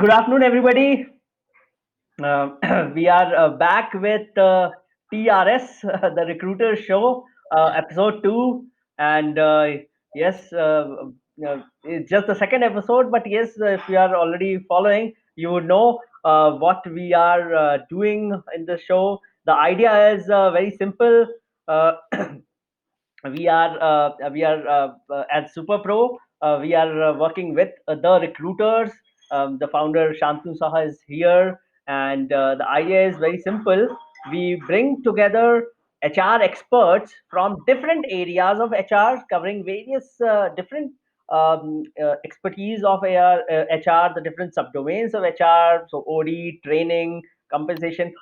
Good afternoon, everybody. We are back with TRS, the Recruiter Show, episode 2. And yes, it's just the second episode, but yes, if you are already following, you would know what we are doing in the show. The idea is very simple. Uh, we are at Super Pro. We are working with the recruiters. The founder Shantanu Saha is here, and the idea is very simple. We bring together HR experts from different areas of HR, covering various different expertise of HR, the different subdomains of HR, so OD, training, compensation.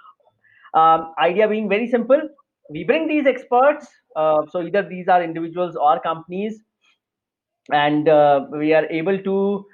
Idea being very simple. We bring these experts, so either these are individuals or companies, and we are able to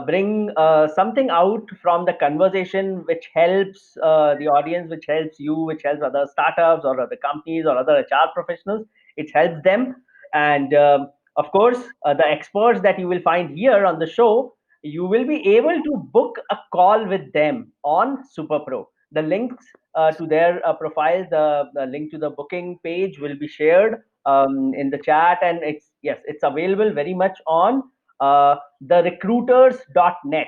bring something out from the conversation which helps the audience, which helps you, which helps other startups or other companies or other HR professionals. It helps them. And of course, the experts that you will find here on the show, you will be able to book a call with them on Super Pro. The links to their profile, the link to the booking page will be shared in the chat, and it's available very much on therecruiters.net.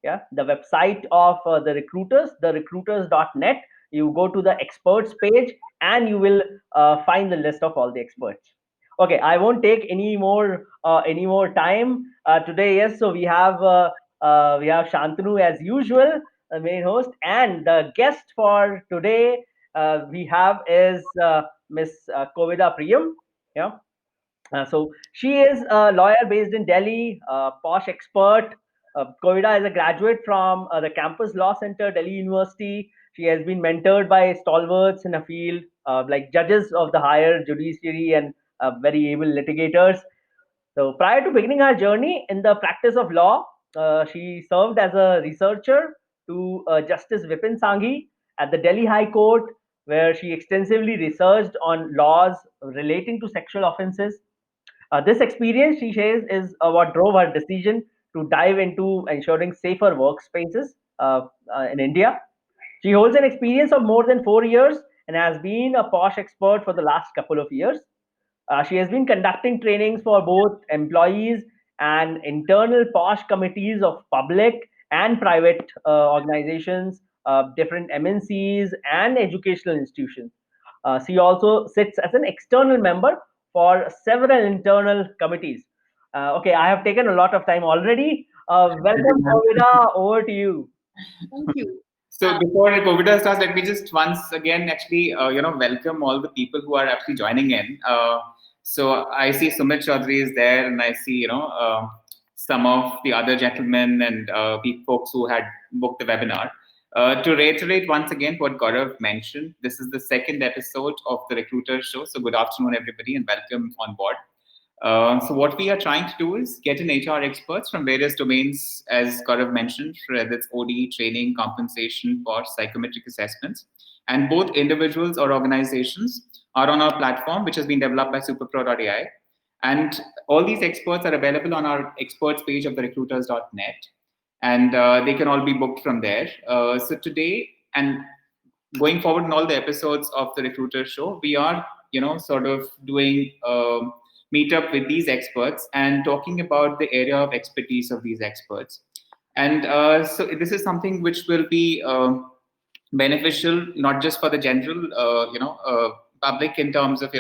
Yeah, the website of the recruiters, therecruiters.net. You go to the experts page and you will find the list of all the experts. Okay, I won't take any more time today. Yes, so we have Shantanu as usual, the main host, and the guest for today we have is Miss Kovida Priyam. Yeah. So she is a lawyer based in Delhi, posh expert. Kovida is a graduate from the Campus Law Center, Delhi University. She has been mentored by stalwarts in a field like judges of the higher judiciary and very able litigators. So prior to beginning her journey in the practice of law, she served as a researcher to Justice Vipin Sanghi at the Delhi High Court, where she extensively researched on laws relating to sexual offences. This experience, she says, is what drove her decision to dive into ensuring safer workspaces in India. She holds an experience of more than 4 years and has been a posh expert for the last couple of years. She has been conducting trainings for both employees and internal posh committees of public and private organizations, different MNCs, and educational institutions. She also sits as an external member for several internal committees. Okay, I have taken a lot of time already. Welcome, Kovida. Over to you. Thank you. So before COVID starts, let me just once again actually welcome all the people who are actually joining in. So I see Sumit Chaudhary is there, and I see some of the other gentlemen and folks who had booked the webinar. To reiterate once again what Gaurav mentioned, this is the second episode of the Recruiter Show. So good afternoon, everybody, and welcome on board. So what we are trying to do is get in HR experts from various domains, as Gaurav mentioned, whether it's OD, training, compensation, or psychometric assessments. And both individuals or organizations are on our platform, which has been developed by superpro.ai. And all these experts are available on our experts page of the recruiters.net. And they can all be booked from there. So today, and going forward in all the episodes of the Recruiter Show, we are, sort of doing meet up with these experts and talking about the area of expertise of these experts. And so this is something which will be beneficial not just for the general, public in terms of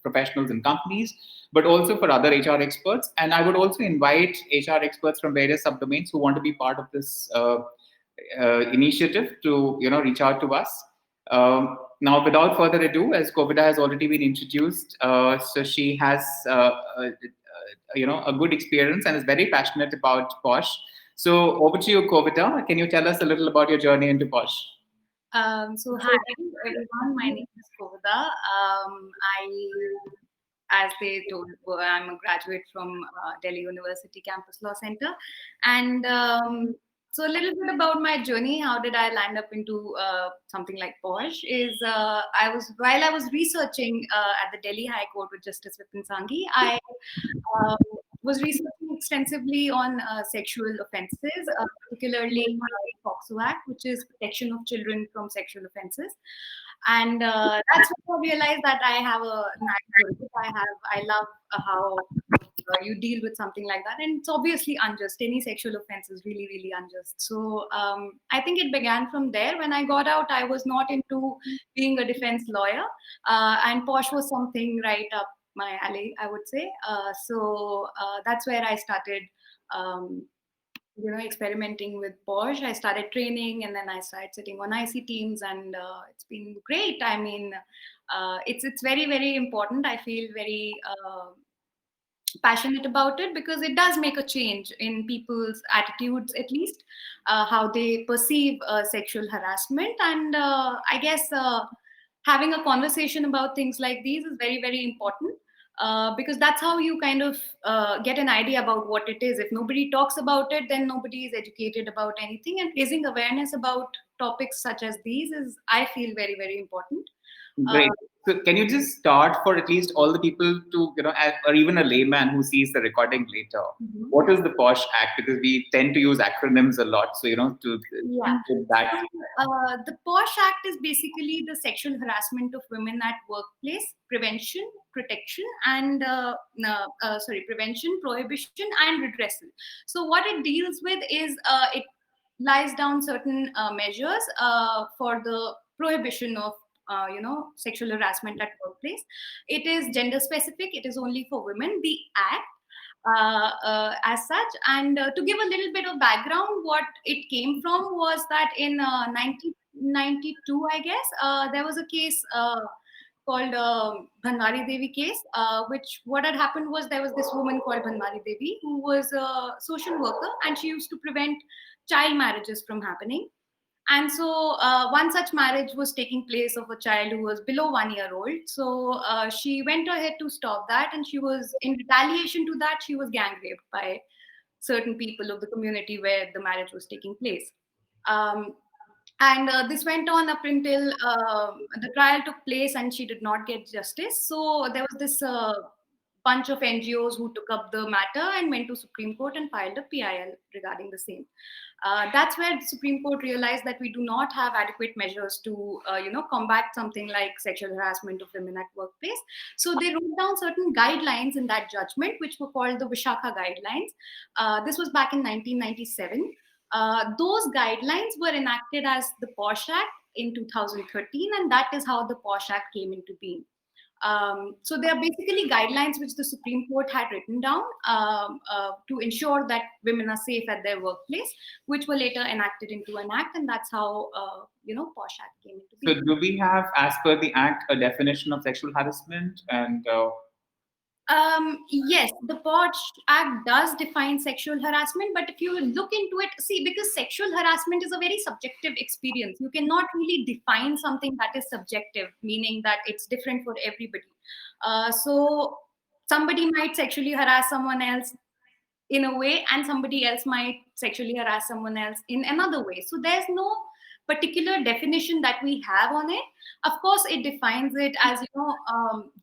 professionals and companies, but also for other HR experts. And I would also invite HR experts from various subdomains who want to be part of this initiative to reach out to us. Now, without further ado, as Kovida has already been introduced, so she has a good experience and is very passionate about Posh. So over to you, Kovida. Can you tell us a little about your journey into Posh? So hi everyone, my name is Kovida. As they told, I'm a graduate from Delhi University Campus Law Center, and so a little bit about my journey. How did I land up into something like Posh? Is while I was researching at the Delhi High Court with Justice Vipin Sanghi, I was researching extensively on sexual offences, particularly the POCSO Act, which is Protection of Children from Sexual Offences. And that's when I realized that I have a knack for it. I love how you deal with something like that, and it's obviously unjust. Any sexual offense is really, really unjust. So I think it began from there. When I got out, I was not into being a defense lawyer, and POSH was something right up my alley, I would say. So that's where I started. Experimenting with POSH. I started training, and then I started sitting on IC teams, and it's been great. I mean, it's very, very important. I feel very passionate about it because it does make a change in people's attitudes, at least how they perceive sexual harassment. And I guess having a conversation about things like these is very, very important. Because that's how you kind of get an idea about what it is. If nobody talks about it, then nobody is educated about anything. And raising awareness about topics such as these is, I feel, very, very important. Great. So can you just start for at least all the people to, or even a layman who sees the recording later, what is the POSH Act? Because we tend to use acronyms a lot. So, to that. The POSH Act is basically the sexual harassment of women at workplace prevention, protection, and prevention, prohibition, and redressal. So what it deals with is it lies down certain measures for the prohibition of sexual harassment at workplace. It is gender specific. It is only for women. The act as such. And to give a little bit of background, what it came from was that in 1992, I guess, there was a case called Bhanwari Devi case, which what had happened was there was this woman called Bhanwari Devi who was a social worker, and she used to prevent child marriages from happening. And so one such marriage was taking place of a child who was below 1 year old. So she went ahead to stop that, and she was, in retaliation to that, she was gang raped by certain people of the community where the marriage was taking place. And this went on up until the trial took place, and she did not get justice. So there was this bunch of NGOs who took up the matter and went to Supreme Court and filed a PIL regarding the same. That's where the Supreme Court realized that we do not have adequate measures to, combat something like sexual harassment of women at workplace. So they wrote down certain guidelines in that judgment, which were called the Vishakha Guidelines. This was back in 1997. Those guidelines were enacted as the POSH Act in 2013, and that is how the POSH Act came into being. So they are basically guidelines which the Supreme Court had written down to ensure that women are safe at their workplace, which were later enacted into an act, and that's how POSH Act came into being. So do we have, as per the act, a definition of sexual harassment? And yes, the POSH Act does define sexual harassment, but if you look into it, see, because sexual harassment is a very subjective experience, you cannot really define something that is subjective, meaning that it's different for everybody. So somebody might sexually harass someone else in a way, and somebody else might sexually harass someone else in another way. So there's no particular definition that we have on it. Of course, it defines it as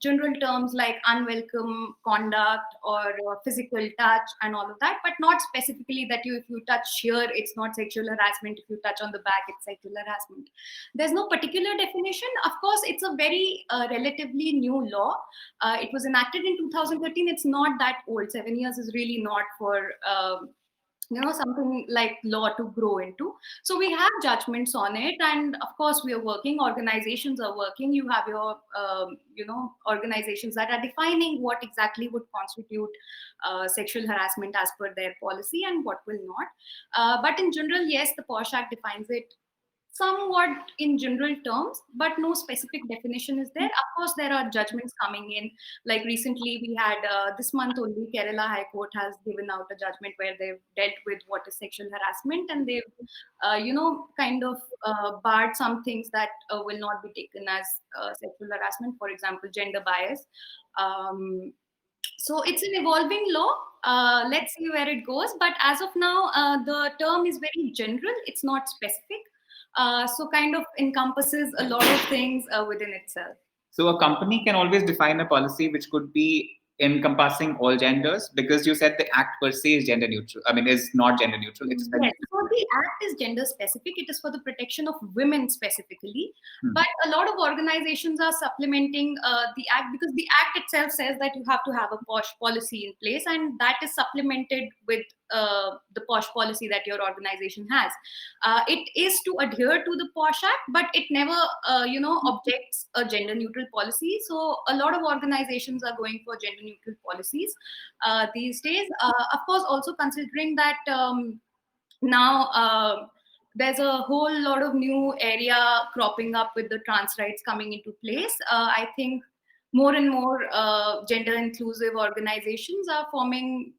general terms like unwelcome conduct or physical touch and all of that, but not specifically that if you touch here, it's not sexual harassment. If you touch on the back, it's sexual harassment. There's no particular definition. Of course, it's a very relatively new law. It was enacted in 2013. It's not that old. 7 years is really not for something like law to grow into. So we have judgments on it, and of course we are working, organizations are working. You have your organizations that are defining what exactly would constitute sexual harassment as per their policy and what will not. But in general, yes, the POSH Act defines it somewhat in general terms, but no specific definition is there. Of course, there are judgments coming in. Like recently, we had this month only, Kerala High Court has given out a judgment where they've dealt with what is sexual harassment, and they've, barred some things that will not be taken as sexual harassment. For example, gender bias. So it's an evolving law. Let's see where it goes. But as of now, the term is very general. It's not specific. So kind of encompasses a lot of things within itself. So a company can always define a policy which could be encompassing all genders? Because you said the act per se is gender neutral. I mean, is not gender neutral. It's Yes, so the act is gender specific. It is for the protection of women specifically. But a lot of organizations are supplementing the act, because the act itself says that you have to have a POSH policy in place, and that is supplemented with the POSH policy that your organization has. It is to adhere to the POSH Act, but it never, objects a gender neutral policy. So a lot of organizations are going for gender neutral policies these days. Of course, also considering that. Now there's a whole lot of new area cropping up with the trans rights coming into place. I think more and more gender inclusive organizations are forming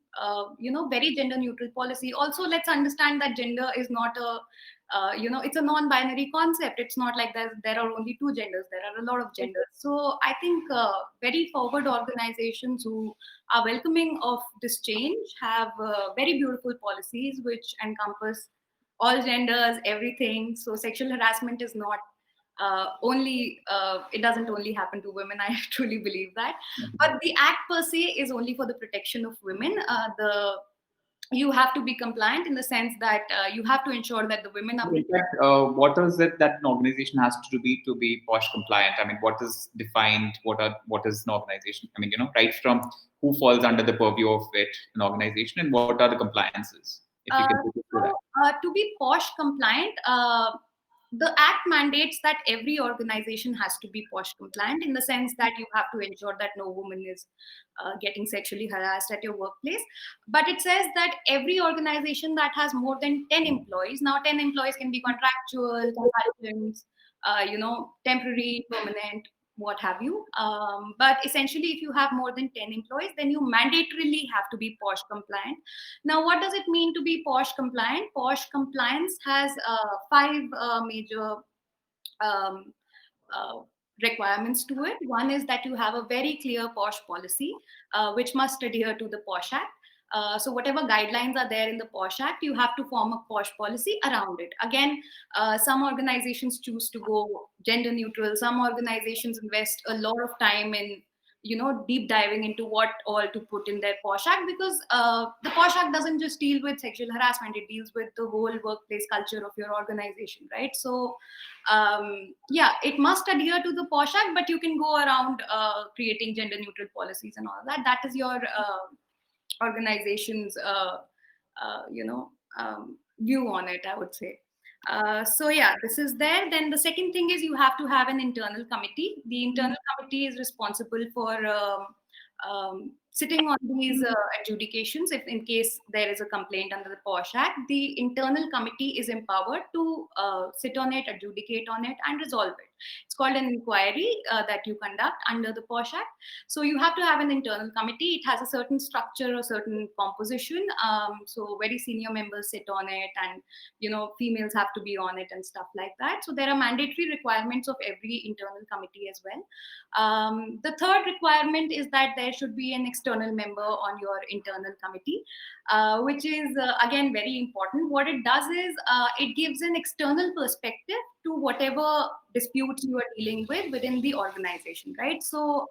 very gender neutral policy. Also, let's understand that gender is not a it's a non-binary concept. It's not like there are only two genders. There are a lot of genders. So I think very forward organizations who are welcoming of this change have very beautiful policies which encompass all genders, everything. So sexual harassment is not it doesn't only happen to women. I truly believe that. But the act per se is only for the protection of women. You have to be compliant in the sense that you have to ensure that the women are. In fact, what is it that an organization has to be POSH compliant? I mean, what is defined? What is an organization? I mean, right from who falls under the purview of it, an organization, and what are the compliances? If you can take us through that. To be POSH compliant, the act mandates that every organization has to be POSH compliant, in the sense that you have to ensure that no woman is getting sexually harassed at your workplace. But it says that every organization that has more than 10 employees, now 10 employees can be contractual, consultants, temporary, permanent, what have you. But essentially, if you have more than 10 employees, then you mandatorily have to be POSH compliant. Now, what does it mean to be POSH compliant? POSH compliance has 5 major requirements to it. One is that you have a very clear POSH policy, which must adhere to the POSH Act. So whatever guidelines are there in the POSH Act, you have to form a POSH policy around it. Again, some organizations choose to go gender neutral. Some organizations invest a lot of time in deep diving into what all to put in their POSH Act, because the POSH Act doesn't just deal with sexual harassment, it deals with the whole workplace culture of your organization, right? So it must adhere to the POSH Act, but you can go around creating gender neutral policies and all of that. That is your organization's view on it, I would say. This is there. Then the second thing is you have to have an internal committee. The internal committee is responsible for sitting on these adjudications. If in case there is a complaint under the POSH Act, the internal committee is empowered to sit on it, adjudicate on it, and resolve it. It's called an inquiry that you conduct under the POSH Act. So you have to have an internal committee. It has a certain structure, a certain composition. So very senior members sit on it, and females have to be on it and stuff like that. So there are mandatory requirements of every internal committee as well. The third requirement is that there should be an external member on your internal committee, which is again very important. What it does is it gives an external perspective to whatever disputes you are dealing with within the organization, right? So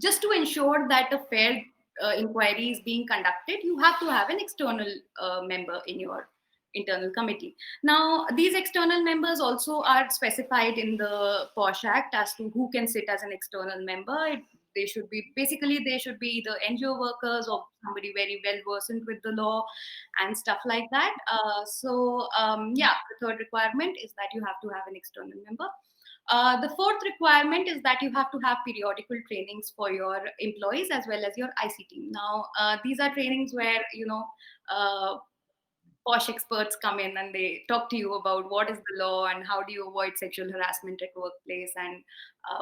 just to ensure that a fair inquiry is being conducted, you have to have an external member in your internal committee. Now, these external members also are specified in the POSH Act as to who can sit as an external member. They should be either NGO workers or somebody very well versed with the law and stuff like that. The third requirement is that you have to have an external member. The fourth requirement is that you have to have periodical trainings for your employees as well as your IC team. Now, these are trainings where POSH experts come in and they talk to you about what is the law and how do you avoid sexual harassment at workplace, and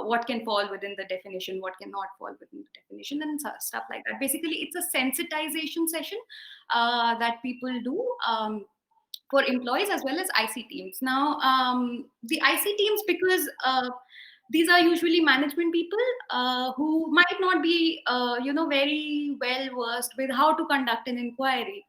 what can fall within the definition, what cannot fall within the definition, and stuff like that. Basically, it's a sensitization session that people do for employees as well as IC teams. Now, the IC teams, because these are usually management people who might not be, very well versed with how to conduct an inquiry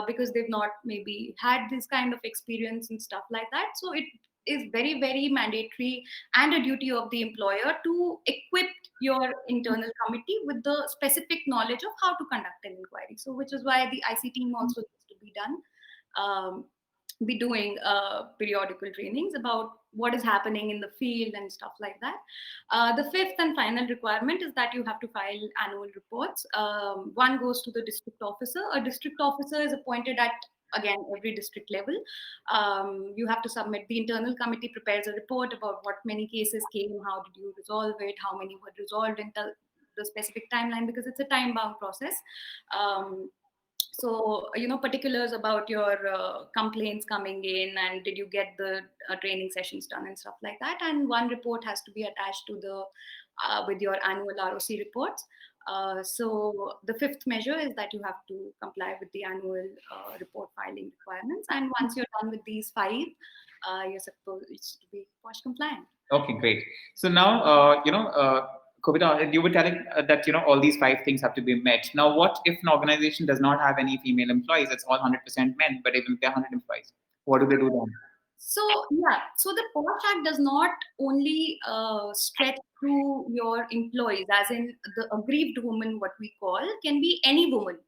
because they've not maybe had this kind of experience and stuff like that. So it is very, very mandatory and a duty of the employer to equip your internal committee with the specific knowledge of how to conduct an inquiry. So, which is why the IC team also needs to be done. Be doing periodical trainings about what is happening in the field and stuff like that. The fifth and final requirement is that you have to file annual reports. One goes to the district officer. A district officer is appointed at, again, every district level. You have to submit, the internal committee prepares a report about what many cases came, how did you resolve it, how many were resolved in the specific timeline, because it's a time bound process. So, particulars about your complaints coming in, and did you get the training sessions done and stuff like that. And one report has to be attached to the with your annual ROC reports. So the fifth measure is that you have to comply with the annual report filing requirements. And once you're done with these five, you're supposed to be POSH compliant. Okay, great. So now, Kavita, you were telling that all these five things have to be met. Now, what if an organization does not have any female employees? It's all 100% men, but even if they're 100 employees, what do they do then? So the POSH Act does not only stretch through your employees, as in the aggrieved woman, what we call, can be any woman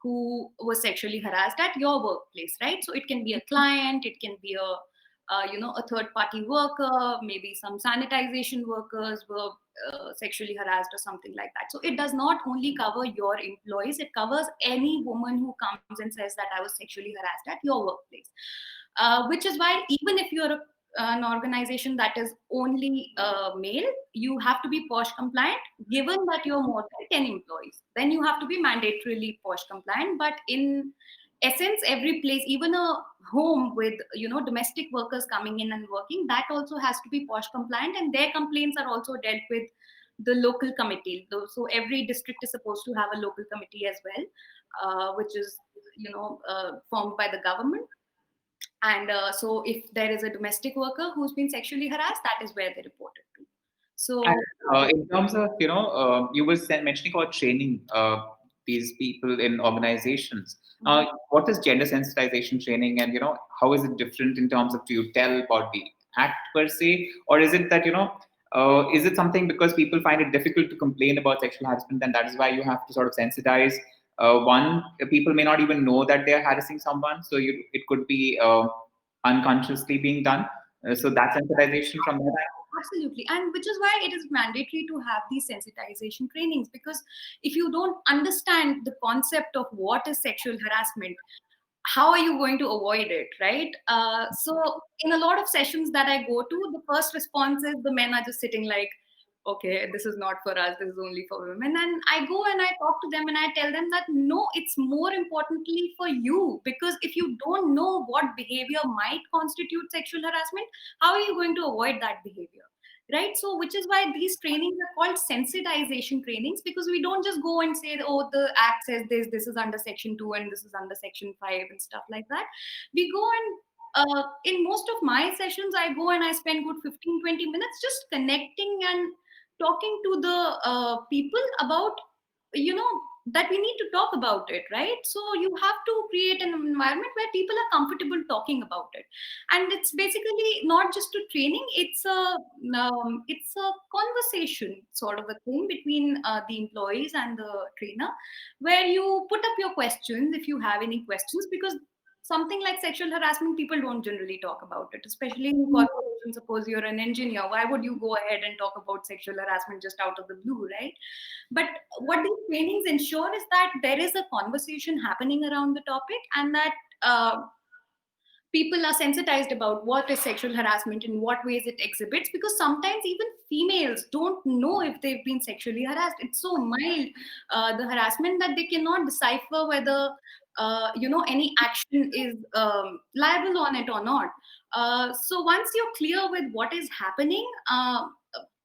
who was sexually harassed at your workplace, right? So it can be a client, it can be a third-party worker, maybe some sanitization workers were sexually harassed or something like that. So it does not only cover your employees, it covers any woman who comes and says that I was sexually harassed at your workplace. Which is why even if you're an organization that is only male, you have to be POSH compliant, given that you're more than 10 employees. Then you have to be mandatorily POSH compliant. But in essence, every place, even a home with domestic workers coming in and working, that also has to be POSH compliant, and their complaints are also dealt with the local committee. So every district is supposed to have a local committee as well, which is formed by the government. And so if there is a domestic worker who's been sexually harassed, that is where they report it to. So in terms of, you were mentioning about training these people in organizations. What is gender sensitization training, and how is it different in terms of, do you tell about the act per se, or is it that is it something because people find it difficult to complain about sexual harassment, and that is why you have to sort of sensitize? People may not even know that they're harassing someone, so it could be unconsciously being done. So that sensitization from that. Absolutely. And which is why it is mandatory to have these sensitization trainings, because if you don't understand the concept of what is sexual harassment, how are you going to avoid it, right? So in a lot of sessions that I go to, the first response is the men are just sitting like, okay, this is not for us, this is only for women. And I go and I talk to them and I tell them that no, it's more importantly for you, because if you don't know what behavior might constitute sexual harassment, how are you going to avoid that behavior? Right? So which is why these trainings are called sensitization trainings, because we don't just go and say, oh, the act says this is under section 2 and this is under section 5 and stuff like that. We go and in most of my sessions, I go and I spend good 15-20 minutes just connecting and talking to the people about, that we need to talk about it, right? So you have to create an environment where people are comfortable talking about it. And it's basically not just a training, it's a conversation sort of a thing between the employees and the trainer, where you put up your questions if you have any questions, because something like sexual harassment, people don't generally talk about it, especially in corporations. Suppose you're an engineer, why would you go ahead and talk about sexual harassment just out of the blue, right? But what these trainings ensure is that there is a conversation happening around the topic, and that people are sensitized about what is sexual harassment, in what ways it exhibits, because sometimes even females don't know if they've been sexually harassed. It's so mild, the harassment, that they cannot decipher whether any action is liable on it or not. So once you're clear with what is happening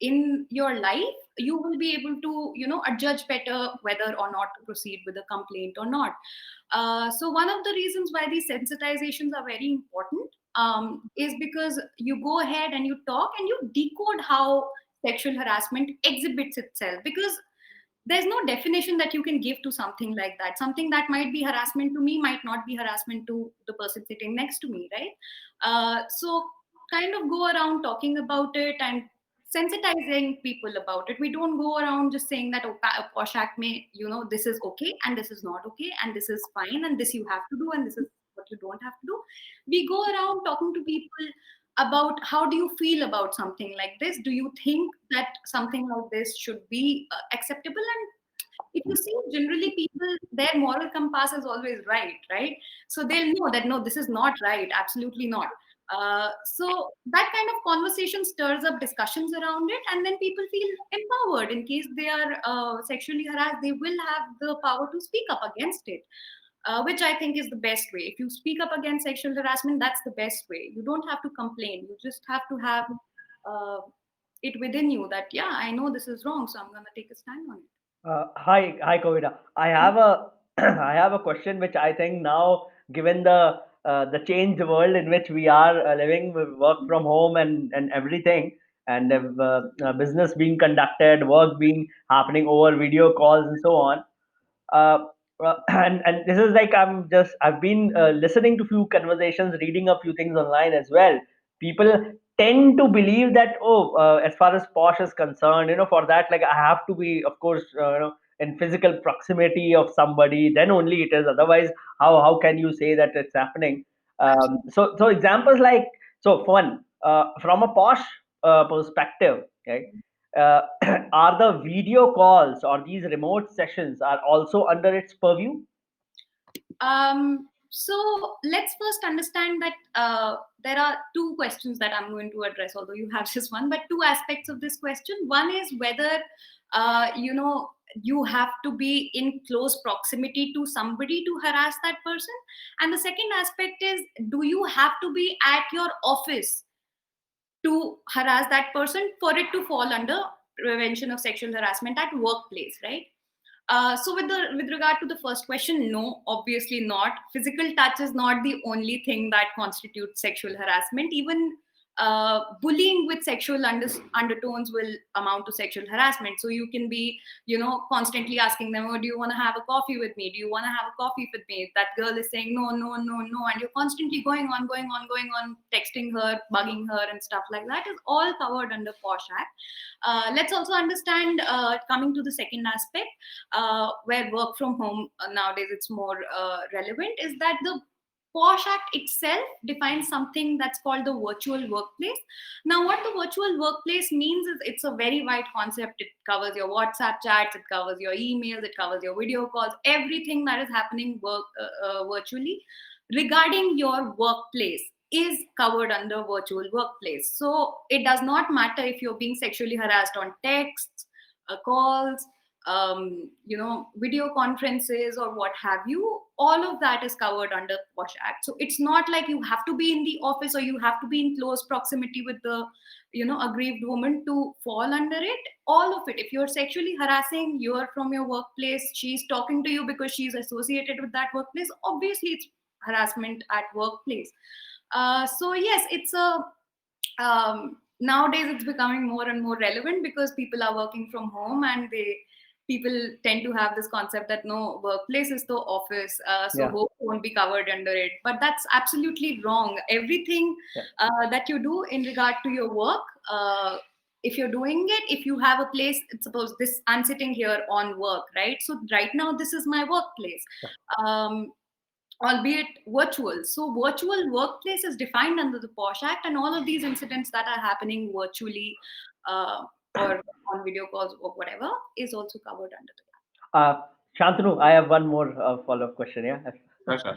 in your life, you will be able to adjudge better whether or not to proceed with a complaint or not. So one of the reasons why these sensitizations are very important is because you go ahead and you talk and you decode how sexual harassment exhibits itself, because there's no definition that you can give to something like that. Something that might be harassment to me might not be harassment to the person sitting next to me, right? So kind of go around talking about it and sensitizing people about it. We don't go around just saying that, oh, posh act may, this is okay and this is not okay and this is fine and this you have to do and this is what you don't have to do. We go around talking to people about how do you feel about something like this? Do you think that something like this should be acceptable? And if you see, generally people, their moral compass is always right? So they'll know that no, this is not right, absolutely not. So that kind of conversation stirs up discussions around it, and then people feel empowered. In case they are sexually harassed, they will have the power to speak up against it, which I think is the best way. If you speak up against sexual harassment, that's the best way. You don't have to complain, you just have to have uh, it within you that, yeah, I know this is wrong, so I'm going to take a stand on it. Hi, Kovida. I have a I have a question which I think now, given the changed world in which we are living, with work from home and everything, and business being conducted, work being happening over video calls and so on. uh, and this is like I've been listening to few conversations, reading a few things online as well. People tend to believe that, oh, as far as posh is concerned, for that, like, I have to be, of course, in physical proximity of somebody, then only it is. Otherwise, how can you say that it's happening? So examples like, so fun, from a posh perspective, right? uh, are the video calls or these remote sessions are also under its purview? So let's first understand that there are two questions that I'm going to address, although you have just one, but two aspects of this question. One is whether, you have to be in close proximity to somebody to harass that person. And the second aspect is, do you have to be at your office to harass that person for it to fall under prevention of sexual harassment at workplace, right? So with regard to the first question, no, obviously not. Physical touch is not the only thing that constitutes sexual harassment. Even bullying with sexual undertones will amount to sexual harassment. So you can be, constantly asking them, oh, do you want to have a coffee with me? Do you want to have a coffee with me? That girl is saying no, no, no, no, and you're constantly going on, texting her, bugging her, and stuff like that is all covered under POSH Act. Let's also understand, coming to the second aspect, where work from home nowadays it's more relevant, is that the POSH Act itself defines something that's called the virtual workplace. Now, what the virtual workplace means is it's a very wide concept. It covers your WhatsApp chats, it covers your emails, it covers your video calls, everything that is happening virtually regarding your workplace is covered under virtual workplace. So it does not matter if you're being sexually harassed on texts, calls, video conferences or what have you. All of that is covered under POSH Act. So it's not like you have to be in the office or you have to be in close proximity with the, aggrieved woman to fall under it. All of it. If you're sexually harassing, you're from your workplace, she's talking to you because she's associated with that workplace, obviously it's harassment at workplace. So yes, it's a nowadays it's becoming more and more relevant because people are working from home, and people tend to have this concept that no, workplace is the office, so Yeah. hope won't be covered under it. But that's absolutely wrong. Everything that you do in regard to your work, if you're doing it, if you have a place, suppose this, I'm sitting here on work, right? So right now this is my workplace. Albeit virtual. So virtual workplace is defined under the POSH Act, and all of these incidents that are happening virtually or on video calls or whatever is also covered under the uh, Shantanu, I have one more follow-up question. Yeah. Sure,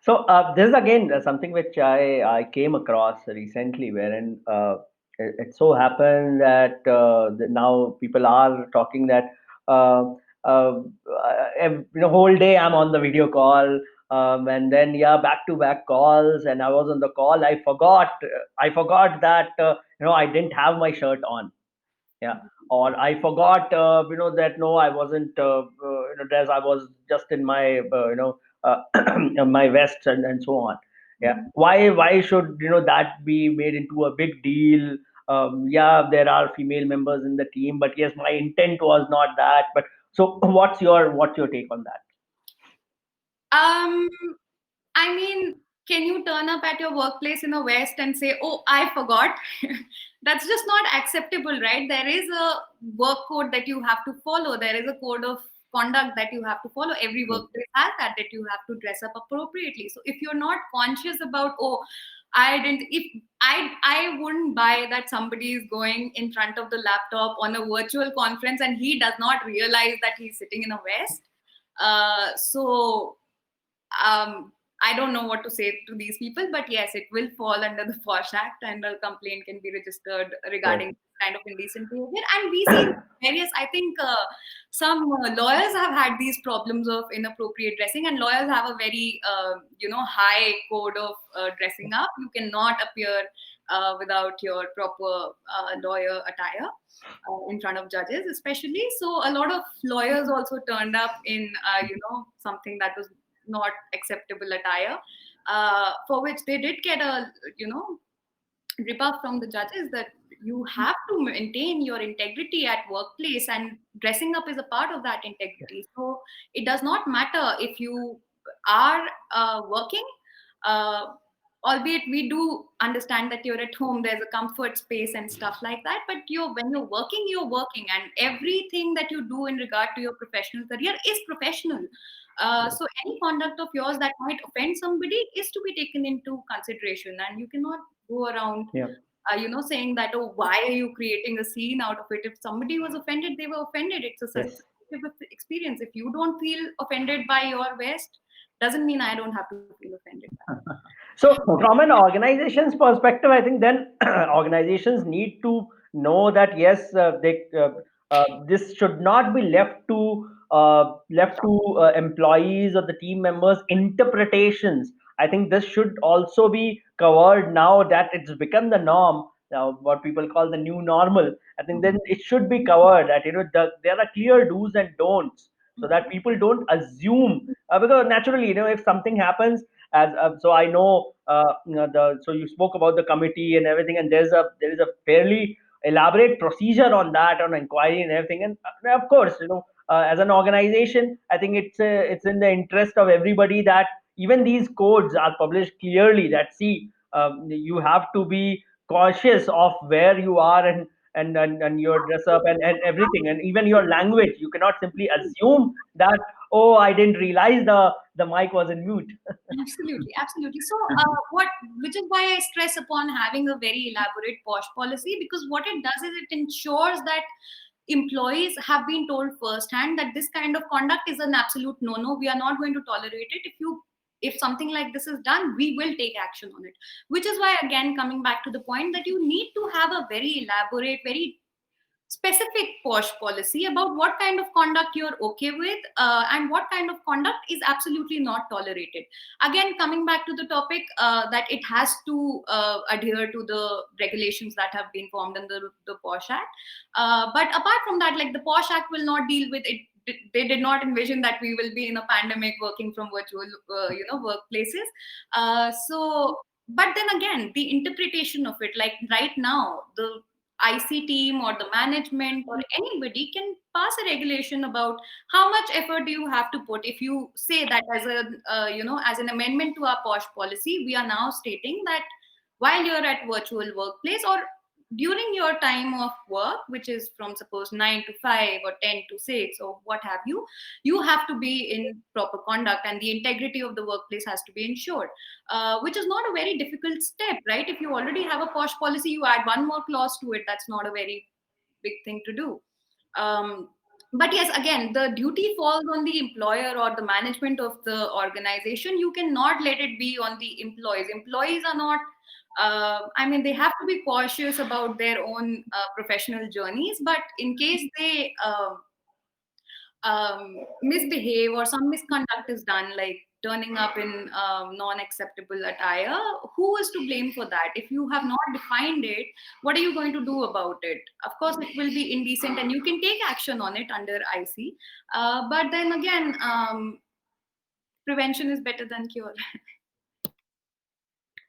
sure. This is again something which I came across recently, wherein it so happened that now people are talking that uh, uh, whole day I'm on the video call, and then yeah, back-to-back calls, and I was on the call. I forgot that I didn't have my shirt on. Yeah. Or I forgot, that no, I wasn't dressed. I was just in my my vest and so on. Yeah. Why should that be made into a big deal? Yeah, there are female members in the team, but yes, my intent was not that. But so what's your take on that? I mean, can you turn up at your workplace in a vest and say, oh, I forgot? That's just not acceptable, right? There is a work code that you have to follow. There is a code of conduct that you have to follow. Every workplace has that you have to dress up appropriately. So if you're not conscious about, oh, I wouldn't buy that somebody is going in front of the laptop on a virtual conference and he does not realize that he's sitting in a vest. I don't know what to say to these people, but yes, it will fall under the POSH Act and a complaint can be registered regarding this kind of indecent behavior. And we see various, I think some lawyers have had these problems of inappropriate dressing, and lawyers have a very, high code of dressing up. You cannot appear without your proper lawyer attire in front of judges, especially. So a lot of lawyers also turned up in, something that was not acceptable attire, for which they did get a rebuff from the judges that you have to maintain your integrity at workplace, and dressing up is a part of that integrity. So it does not matter if you are working, albeit we do understand that you're at home, there's a comfort space and stuff like that, but when you're working, and everything that you do in regard to your professional career is professional. So any conduct of yours that might offend somebody is to be taken into consideration, and you cannot go around saying that, oh, why are you creating a scene out of it? If somebody was offended, they were offended. It's a subjective experience. If you don't feel offended by your vest, doesn't mean I don't have to feel offended. So from an organization's perspective, I think then organizations need to know that yes, this should not be left to employees or the team members' interpretations. I think this should also be covered now that it's become the norm. Now, what people call the new normal. I think then it should be covered that there are clear do's and don'ts, so that people don't assume, because naturally, if something happens, as so I know, so you spoke about the committee and everything, and there is a fairly elaborate procedure on that, on inquiry and everything. And of course, as an organization, I think it's in the interest of everybody that even these codes are published clearly, that see, you have to be cautious of where you are, and your dress up, and everything, and even your language. You cannot simply assume that, oh, I didn't realize the mic was in mute. Absolutely. So which is why I stress upon having a very elaborate POSH policy, because what it does is it ensures that employees have been told firsthand that this kind of conduct is an absolute no. We are not going to tolerate it. If something like this is done, we will take action on it. Which is why, again, coming back to the point that you need to have a very elaborate, very specific POSH policy about what kind of conduct you're okay with, and what kind of conduct is absolutely not tolerated. Again, coming back to the topic, that it has to adhere to the regulations that have been formed under the POSH Act. But apart from that, like, the POSH Act will not deal with it. They did not envision that we will be in a pandemic working from virtual workplaces. But then again, the interpretation of it, like right now, the IC team or the management or anybody can pass a regulation about how much effort do you have to put. If you say that as as an amendment to our POSH policy, we are now stating that while you're at virtual workplace or during your time of work, which is from suppose 9 to 5 or 10 to 6 or what have you, you have to be in proper conduct and the integrity of the workplace has to be ensured, which is not a very difficult step, right? If you already have a POSH policy, you add one more clause to it. That's not a very big thing to do. But yes, again, the duty falls on the employer or the management of the organization. You cannot let it be on the employees. Employees are not, they have to be cautious about their own professional journeys. But in case they misbehave or some misconduct is done, like turning up in non-acceptable attire, who is to blame for that? If you have not defined it, what are you going to do about it? Of course, it will be indecent and you can take action on it under IC. But then again, prevention is better than cure.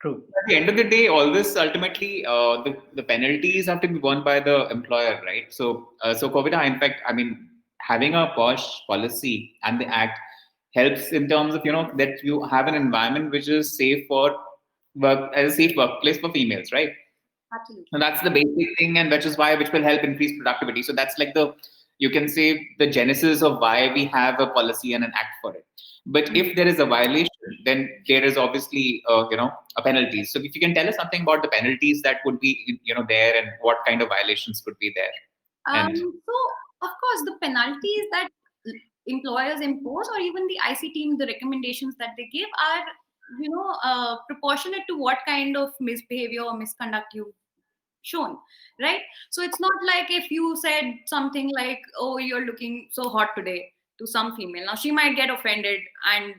True. At the end of the day, all this ultimately, the penalties have to be borne by the employer, right? So Kavita, in fact, having a POSH policy and the act helps in terms of, that you have an environment which is safe for work, as a safe workplace for females, right? Absolutely. And that's the basic thing, and which will help increase productivity. So that's like you can say the genesis of why we have a policy and an act for it. But if there is a violation, then there is obviously, a penalty. So if you can tell us something about the penalties that would be, there, and what kind of violations could be there. And So, of course, the penalties that employers impose, or even the IC team, the recommendations that they give are, proportionate to what kind of misbehavior or misconduct you've shown, right? So it's not like if you said something like, "Oh, you're looking so hot today," to some female. Now she might get offended, and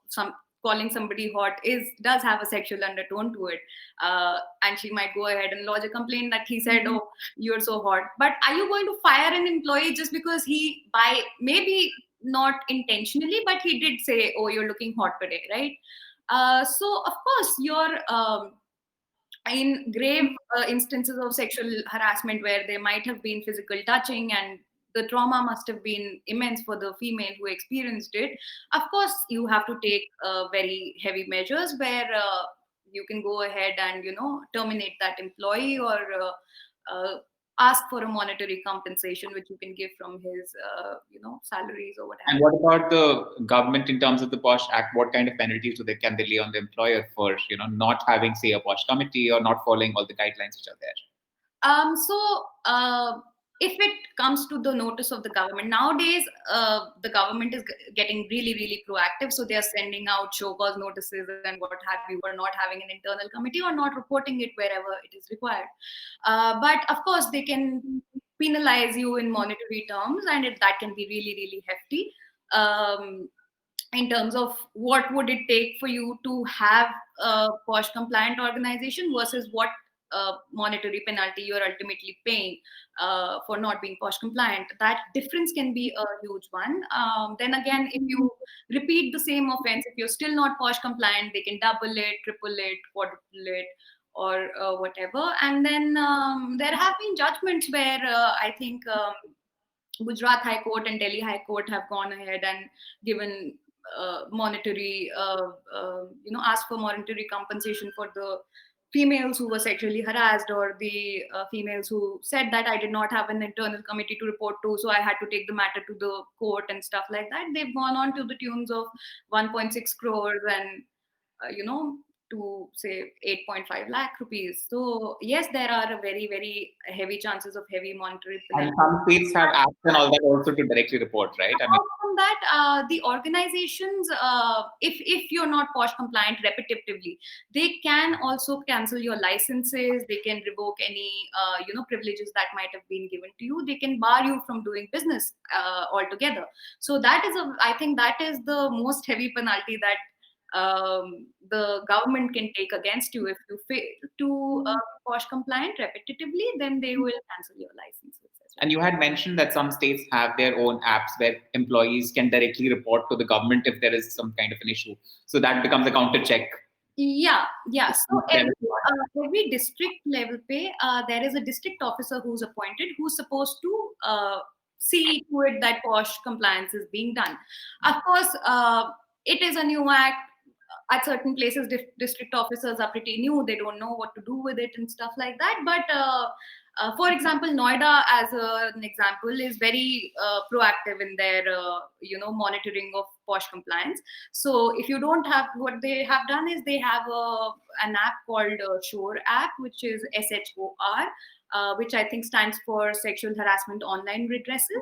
some calling somebody hot does have a sexual undertone to it, and she might go ahead and lodge a complaint that he said, "Oh, you're so hot." But are you going to fire an employee just because he, by maybe not intentionally, but he did say, "Oh, you're looking hot today," right? So of course you're in grave instances of sexual harassment where there might have been physical touching, and the trauma must have been immense for the female who experienced it. Of course you have to take very heavy measures where you can go ahead and terminate that employee, or uh, ask for a monetary compensation which you can give from his salaries or whatever. and what about the government in terms of the POSH Act? What kind of penalties can they lay on the employer for not having, say, a POSH committee, or not following all the guidelines which are there? So if it comes to the notice of the government, nowadays the government is getting really, really proactive. So they are sending out show cause notices and what have you, or not having an internal committee, or not reporting it wherever it is required. But of course, they can penalize you in monetary terms, and that can be really, really hefty. In terms of what would it take for you to have a POSH compliant organization versus what monetary penalty you're ultimately paying for not being POSH compliant. That difference can be a huge one. Then again, if you repeat the same offense, if you're still not POSH compliant, they can double it, triple it, quadruple it, or whatever. And then there have been judgments where I think Gujarat High Court and Delhi High Court have gone ahead and given monetary, asked for monetary compensation for the females who were sexually harassed, or the females who said that I did not have an internal committee to report to, so I had to take the matter to the court and stuff like that. They've gone on to the tunes of 1.6 crores and, to say 8.5 lakh rupees. So yes, there are very, very heavy chances of heavy monetary penalty. And some states have apps and all that also to directly report, right? I mean, Apart from that, the organizations, if you're not POSH compliant repetitively, they can also cancel your licenses. They can revoke any privileges that might have been given to you. They can bar you from doing business altogether. So I think that is the most heavy penalty that the government can take against you. If you fail to POSH compliant repetitively, then they will cancel your licenses as well. And you had mentioned that some states have their own apps where employees can directly report to the government if there is some kind of an issue. So that becomes a counter check. Yeah. So every district level pay, there is a district officer who's appointed, who's supposed to see to it that POSH compliance is being done. Of course, it is a new act. At certain places, district officers are pretty new. They don't know what to do with it and stuff like that. But for example, Noida, as an example, is very proactive in their monitoring of POSH compliance. So if you don't have, what they have done is they have an app called SHORE app, which is SHOR, which I think stands for Sexual Harassment Online Redressal.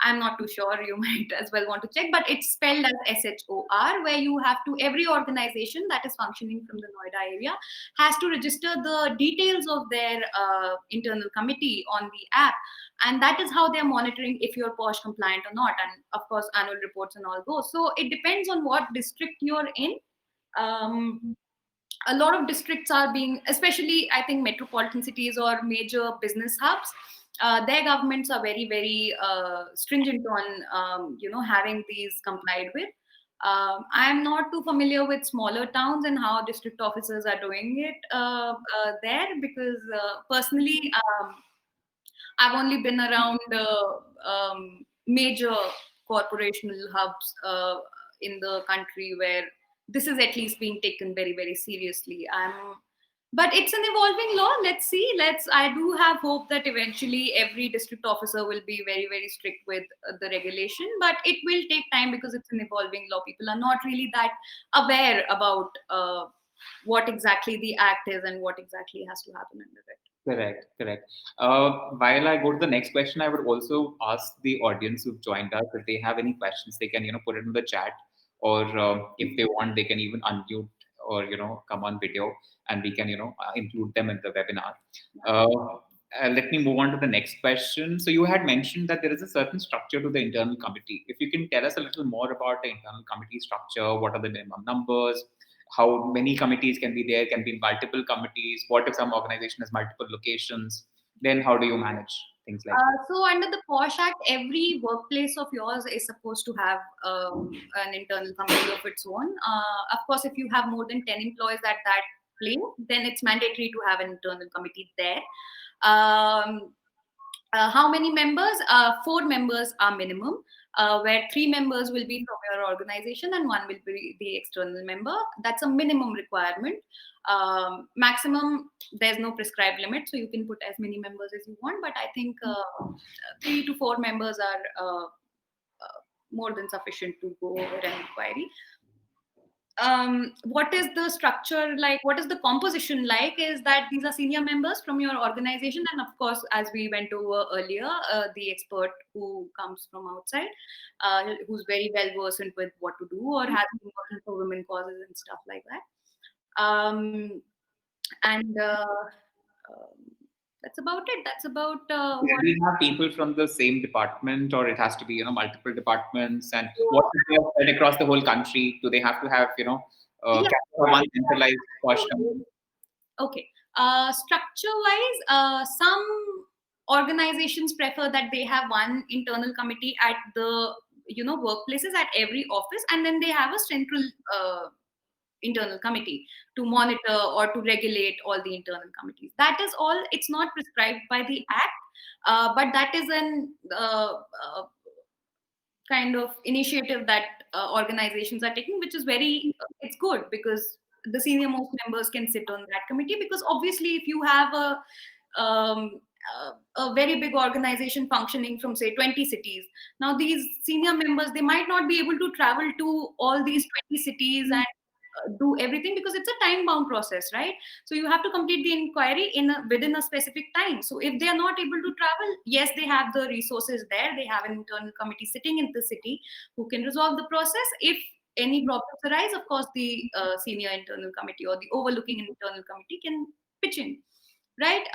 I'm not too sure, you might as well want to check, but it's spelled as SHOR, where you have to, every organization that is functioning from the Noida area has to register the details of their internal committee on the app. And that is how they're monitoring if you're POSH compliant or not. And of course, annual reports and all go. So it depends on what district you're in. A lot of districts are being, especially I think metropolitan cities or major business hubs, their governments are very, very stringent on having these complied with. I'm not too familiar with smaller towns and how district officers are doing it there, because personally I've only been around major corporational hubs in the country where this is at least being taken very, very seriously. But it's an evolving law. Let's see. I do have hope that eventually every district officer will be very, very strict with the regulation. But it will take time because it's an evolving law. People are not really that aware about what exactly the act is and what exactly has to happen under it. Correct, correct. While I go to the next question, I would also ask the audience who've joined us if they have any questions, they can, put it in the chat, or if they want, they can even unmute or, come on video, and we can, include them in the webinar. Let me move on to the next question. So you had mentioned that there is a certain structure to the internal committee. If you can tell us a little more about the internal committee structure, what are the minimum numbers? How many committees can be there? Can be multiple committees? What if some organization has multiple locations? Then how do you manage things like that? So under the POSH Act, every workplace of yours is supposed to have an internal committee of its own. Of course, if you have more than 10 employees at that place, then it's mandatory to have an internal committee there. How many members? 4 members are minimum, where 3 members will be from your organization and 1 will be the external member. That's a minimum requirement. Maximum, there's no prescribed limit, so you can put as many members as you want, but I think 3 to 4 members are more than sufficient to go over an inquiry. What is the structure like? What is the composition like? Is that these are senior members from your organization, and of course, as we went over earlier, the expert who comes from outside, who's very well versed with what to do or has been working for women causes and stuff like that. And that's about it. That's about Do what. we have people from the same department, or it has to be, multiple departments? And what if they are spread across the whole country? Do they have to have, Yeah. one centralized POSH company? Okay. Structure-wise, some organizations prefer that they have one internal committee at the workplaces at every office, and then they have a central internal committee to monitor or to regulate all the internal committees. That is all. It's not prescribed by the act, but that is an kind of initiative that organizations are taking, which is very it's good because the senior most members can sit on that committee. Because obviously, if you have a very big organization functioning from say 20 cities, now these senior members, they might not be able to travel to all these 20 cities and do everything, because it's a time bound process, right? So you have to complete the inquiry within a specific time. So if they are not able to travel, yes, they have the resources there. They have an internal committee sitting in the city who can resolve the process. If any problems arise, of course, the senior internal committee or the overlooking internal committee can pitch in, right?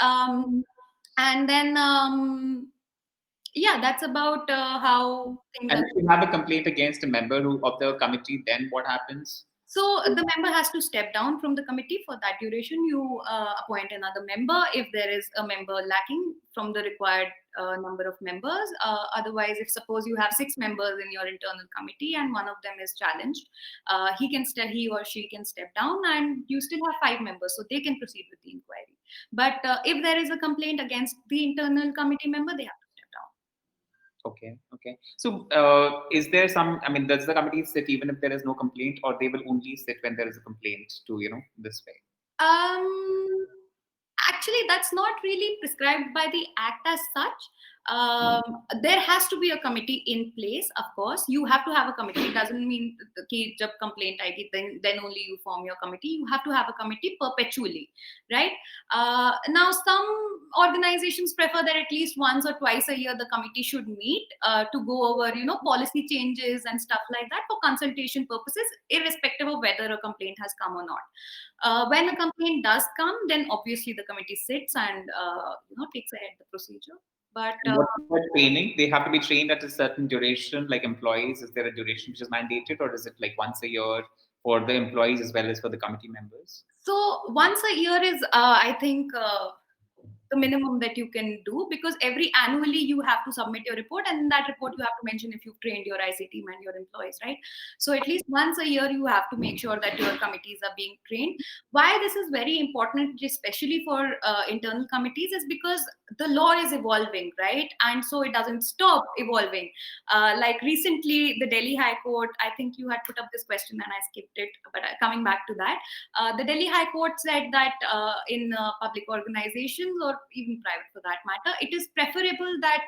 And then yeah, that's about how things And are. if you have a complaint against a member of the committee, then what happens? So the member has to step down from the committee. For that duration, you appoint another member if there is a member lacking from the required number of members. Otherwise, if suppose you have 6 members in your internal committee and one of them is challenged, he or she can step down, and you still have 5 members, so they can proceed with the inquiry. But if there is a complaint against the internal committee member, they have to step down. Okay, okay. So, is there some? I mean, does the committee sit even if there is no complaint, or they will only sit when there is a complaint? To this way. Actually, that's not really prescribed by the act as such. There has to be a committee in place. Of course, you have to have a committee. It doesn't mean कि जब complaint आएगी then only you form your committee. You have to have a committee perpetually, right? Now, some organizations prefer that at least once or twice a year the committee should meet to go over policy changes and stuff like that for consultation purposes, irrespective of whether a complaint has come or not. When a complaint does come, then obviously the committee sits and takes ahead the procedure. But What about training? They have to be trained at a certain duration, like employees. Is there a duration which is mandated, or is it like once a year for the employees as well as for the committee members? So once a year is, I think, the minimum that you can do, because every annually you have to submit your report, and in that report you have to mention if you've trained your IC team and your employees, right? So at least once a year you have to make sure that your committees are being trained. Why this is very important, especially for internal committees, is because the law is evolving, right? And so it doesn't stop evolving. Like recently, the Delhi High Court, I think you had put up this question and I skipped it, but coming back to that, the Delhi High Court said that in public organizations, or even private for that matter, it is preferable that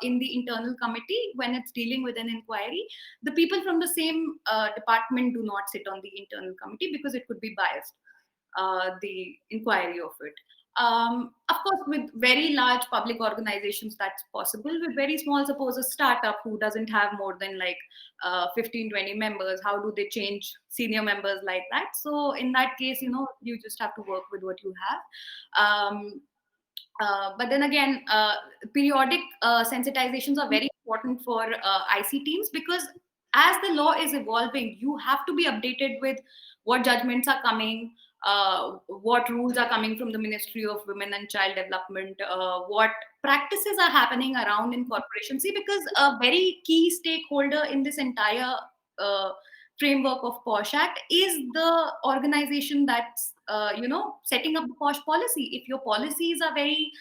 in the internal committee, when it's dealing with an inquiry, the people from the same department do not sit on the internal committee, because it could be biased, the inquiry of it. Of course, with very large public organizations, that's possible. With very small, suppose a startup who doesn't have more than like 15, 20 members, how do they change senior members like that? So in that case, you just have to work with what you have. But then again, periodic sensitizations are very important for IC teams, because as the law is evolving, you have to be updated with what judgments are coming, what rules are coming from the Ministry of Women and Child Development, what practices are happening around in corporations. See, because a very key stakeholder in this entire framework of POSH Act is the organization that's setting up the POSH policy. If your policies are very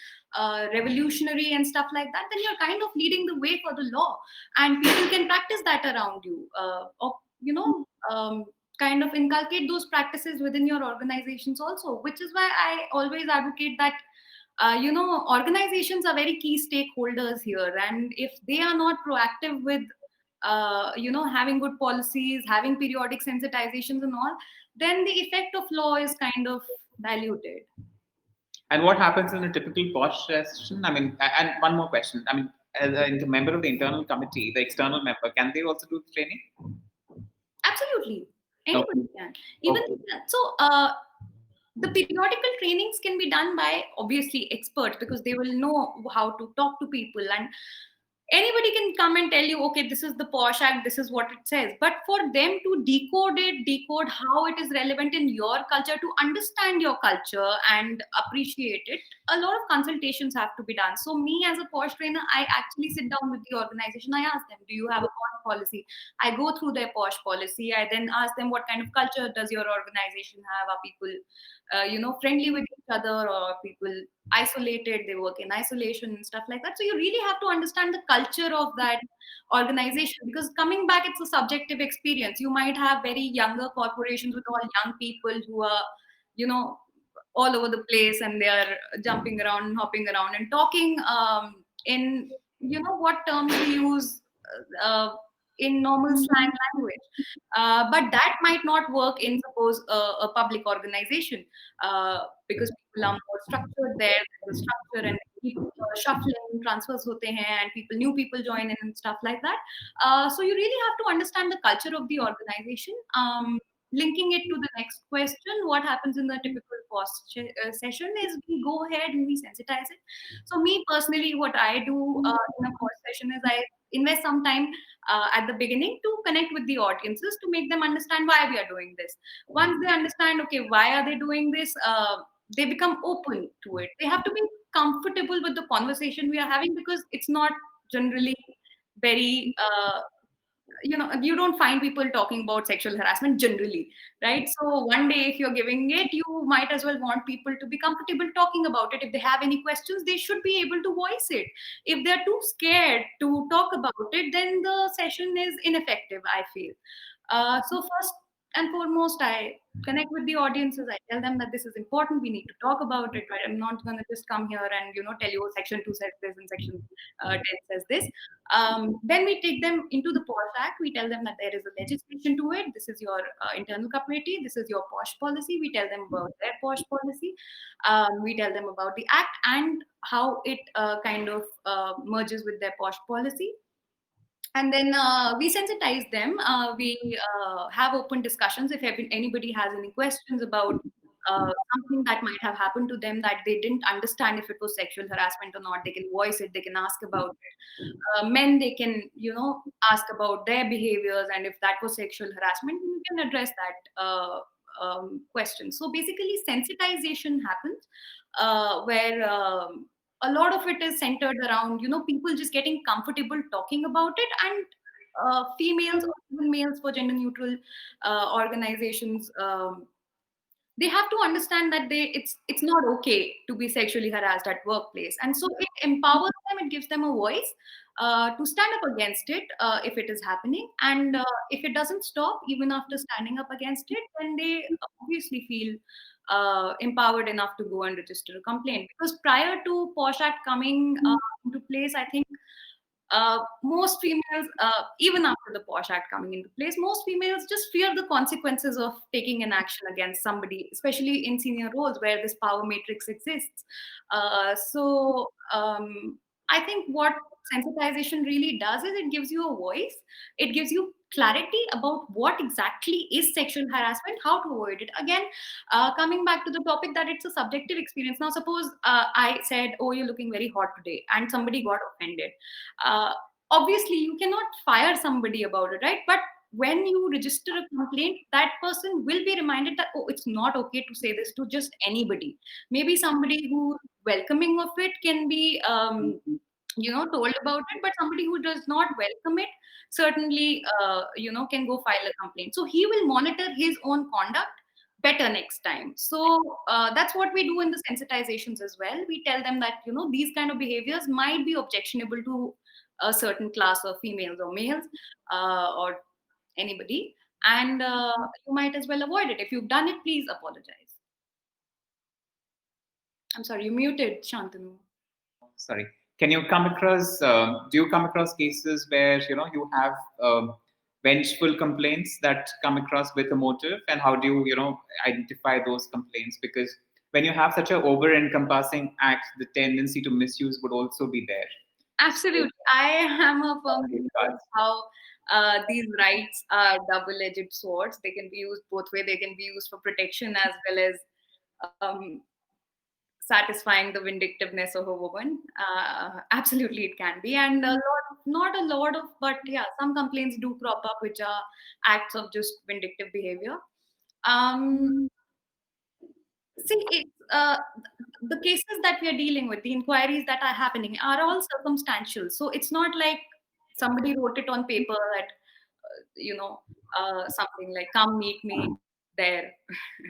revolutionary and stuff like that, then you're kind of leading the way for the law, and people can practice that around you, or kind of inculcate those practices within your organizations also. Which is why I always advocate that organizations are very key stakeholders here, and if they are not proactive with having good policies, having periodic sensitizations and all, then the effect of law is kind of diluted. And what happens in a typical POSH session? I mean, and one more question. I mean, as a member of the internal committee, the external member, can they also do the training? Absolutely. Anybody can. Even so, the periodical trainings can be done by obviously experts, because they will know how to talk to people, and anybody can come and tell you, okay, this is the POSH Act, this is what it says. But for them to decode how it is relevant in your culture, to understand your culture and appreciate it, a lot of consultations have to be done. So me as a POSH trainer, I actually sit down with the organization. I ask them, do you have a POSH policy? I go through their POSH policy. I then ask them, what kind of culture does your organization have? Are people friendly with each other, or people isolated, they work in isolation and stuff like that? So you really have to understand the culture of that organization, because coming back, it's a subjective experience. You might have very younger corporations with all young people who are all over the place, and they are jumping around, hopping around, and talking in what terms we use in normal slang language. But that might not work in, suppose, a public organization, because people are more structured there. There's a structure, and people shuffling, transfers hote hain, and new people join in and stuff like that. So you really have to understand the culture of the organization. Linking it to the next question, what happens in the typical session is we go ahead and we sensitize it. So me personally, what I do in a course session is I invest some time at the beginning to connect with the audiences, to make them understand why we are doing this. Once they understand, okay, why are they doing this, they become open to it. They have to be comfortable with the conversation we are having, because it's not generally very you don't find people talking about sexual harassment generally, right? So one day, if you're giving it, you might as well want people to be comfortable talking about it. If they have any questions, they should be able to voice it. If they're too scared to talk about it, then the session is ineffective, I feel. So first and foremost, I connect with the audiences. I tell them that this is important. We need to talk about it. Right? I'm not going to just come here and tell you section 2 says this and section 10 says this. Then we take them into the POSH Act. We tell them that there is a legislation to it. This is your internal committee. This is your POSH policy. We tell them about their POSH policy. We tell them about the Act and how it kind of merges with their POSH policy. And then we sensitize them. We have open discussions. If anybody has any questions about something that might have happened to them that they didn't understand if it was sexual harassment or not, they can voice it. They can ask about it. Men, they can, ask about their behaviors, and if that was sexual harassment, we can address that questions. So basically, sensitization happens where a lot of it is centered around, people just getting comfortable talking about it, and females or even males for gender neutral organizations. They have to understand that it's not okay to be sexually harassed at workplace, and so it empowers them, it gives them a voice to stand up against it if it is happening, and if it doesn't stop even after standing up against it, then they obviously feel empowered enough to go and register a complaint. Because prior to Posh Act coming into place, I think most females, even after the Posh Act coming into place, most females just fear the consequences of taking an action against somebody, especially in senior roles where this power matrix exists. I think what sensitization really does is it gives you a voice, it gives you clarity about what exactly is sexual harassment, how to avoid it. Again, coming back to the topic that it's a subjective experience. Now, suppose I said, "Oh, you're looking very hot today," and somebody got offended. Uh, Obviously, you cannot fire somebody about it, right? But when you register a complaint, that person will be reminded that, oh, it's not okay to say this to just anybody. Maybe somebody who welcoming of it can be told about it, but somebody who does not welcome it certainly can go file a complaint. So he will monitor his own conduct better next time. So that's what we do in the sensitizations as well. We tell them that these kind of behaviors might be objectionable to a certain class of females or males, or anybody, and you might as well avoid it. If you've done it, please apologize. I'm sorry, you muted, Shantanu. Sorry. Can you come across? Do you come across cases where you have vengeful complaints that come across with a motive, and how do you identify those complaints? Because when you have such an over-encompassing act, the tendency to misuse would also be there. Absolutely. I am a firm believer of how these rights are double-edged swords. They can be used both ways. They can be used for protection as well as satisfying the vindictiveness of a woman. Absolutely, it can be. And not a lot of, but yeah, some complaints do crop up which are acts of just vindictive behavior. See, the cases that we are dealing with, the inquiries that are happening, are all circumstantial. So it's not like somebody wrote it on paper that, something like, "Come meet me there,"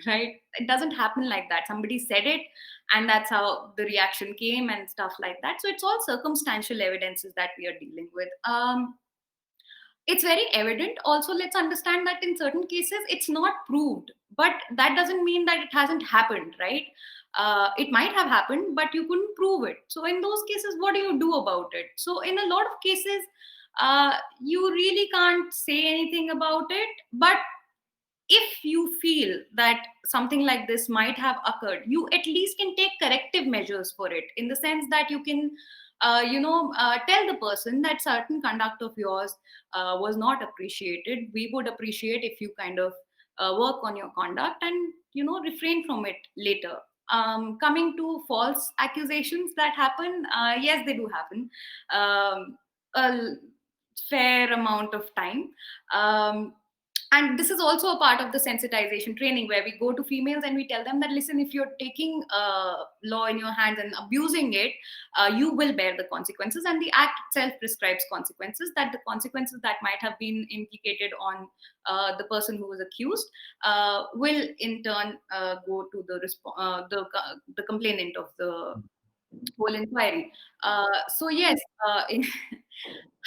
right? It doesn't happen like that. Somebody said it, and that's how the reaction came and stuff like that. So it's all circumstantial evidences that we are dealing with. It's very evident. Also, let's understand that in certain cases it's not proved, but that doesn't mean that it hasn't happened, right? It might have happened, but you couldn't prove it. So in those cases, what do you do about it? So in a lot of cases, you really can't say anything about it. But if you feel that something like this might have occurred, you at least can take corrective measures for it, in the sense that you can tell the person that certain conduct of yours was not appreciated. We would appreciate if you kind of work on your conduct and refrain from it later. Coming to false accusations that happen, yes, they do happen a fair amount of time. And this is also a part of the sensitization training, where we go to females and we tell them that, listen, if you're taking law in your hands and abusing it, you will bear the consequences, and the act itself prescribes consequences, that the consequences that might have been implicated on the person who was accused will in turn go to the complainant of the whole inquiry. So yes,